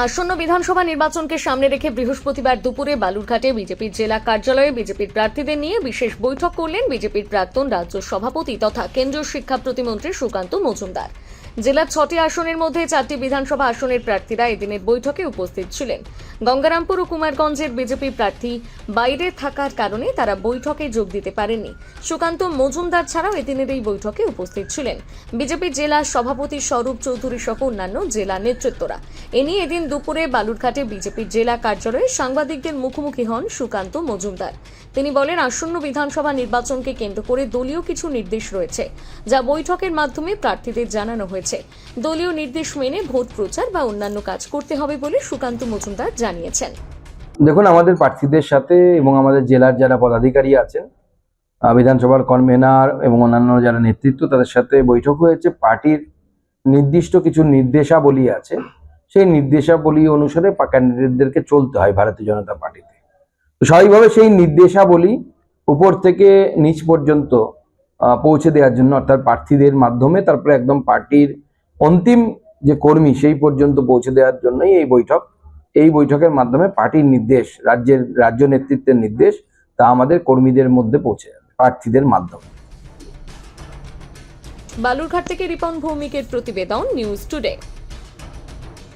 আসন্ন বিধানসভা নির্বাচনকে সামনে রেখে বৃহস্পতিবার দুপুরে বালুরঘাটে বিজেপির জেলা কার্যালয়ে বিজেপির প্রার্থীদের নিয়ে বিশেষ বৈঠক করলেন বিজেপির প্রাক্তন রাজ্য সভাপতি তথা কেন্দ্রীয় শিক্ষা প্রতিমন্ত্রী সুকান্ত মজুমদার। জেলার 6টি আসনের মধ্যে 4টি বিধানসভা আসনের প্রার্থীরা এদিনের বৈঠকে উপস্থিত ছিলেন। গঙ্গারামপুর ও কুমারগঞ্জের বিজেপি প্রার্থী বাইরে থাকার কারণে তারা বৈঠকে যোগ দিতে পারেননি। সুকান্ত মজুমদার ছাড়াও এদিনের এই বৈঠকে উপস্থিত ছিলেন বিজেপির জেলা সভাপতি স্বরূপ চৌধুরী সহ অন্যান্য জেলা নেতৃত্বরা। এ নিয়ে এদিন দুপুরে বালুরঘাটে বিজেপির জেলা কার্যালয়ে সাংবাদিকদের মুখোমুখি হন সুকান্ত মজুমদার। তিনি বলেন, আসন্ন বিধানসভা নির্বাচনকে কেন্দ্র করে দলীয় কিছু নির্দেশ রয়েছে, যা বৈঠকের মাধ্যমে প্রার্থীদের জানানো হয়েছে। দলীয় নির্দেশ মেনে ভোট প্রচার বা অন্যান্য কাজ করতে হবে বলে সুকান্ত মজুমদার জানিয়েছেন। দেখুন, আমাদের প্রার্থীদের সাথে এবং আমাদের জেলার যারা পদাধিকারী আছেন, বিধানসভার কনভেনার এবং অন্যান্য যারা নেতৃত্ব, তাদের সাথে বৈঠক হয়েছে। পার্টির নির্দিষ্ট কিছু নির্দেশাবলী আছে, সেই নির্দেশাবলী অনুসারে ক্যান্ডিডেটদেরকে চলতে হয় ভারতীয় জনতা পার্টিতে। তো স্বাভাবিকভাবে সেই নির্দেশাবলী উপর থেকে নিচ পর্যন্ত পৌঁছে দেওয়ার জন্য, অর্থাৎ প্রার্থীদের মাধ্যমে তারপরে একদম পার্টির অন্তিম যে কর্মী সেই পর্যন্ত পৌঁছে দেওয়ার জন্যই এই বৈঠক। এই বৈঠকের মাধ্যমে পার্টির নির্দেশ, রাজ্য নেতৃত্বের নির্দেশ, তা আমাদের কর্মীদের মধ্যে পৌঁছে যাবে প্রার্থীদের মাধ্যমে। বালুরঘাট থেকে রিপন ভৌমিকের প্রতিবেদন, নিউজ টুডে।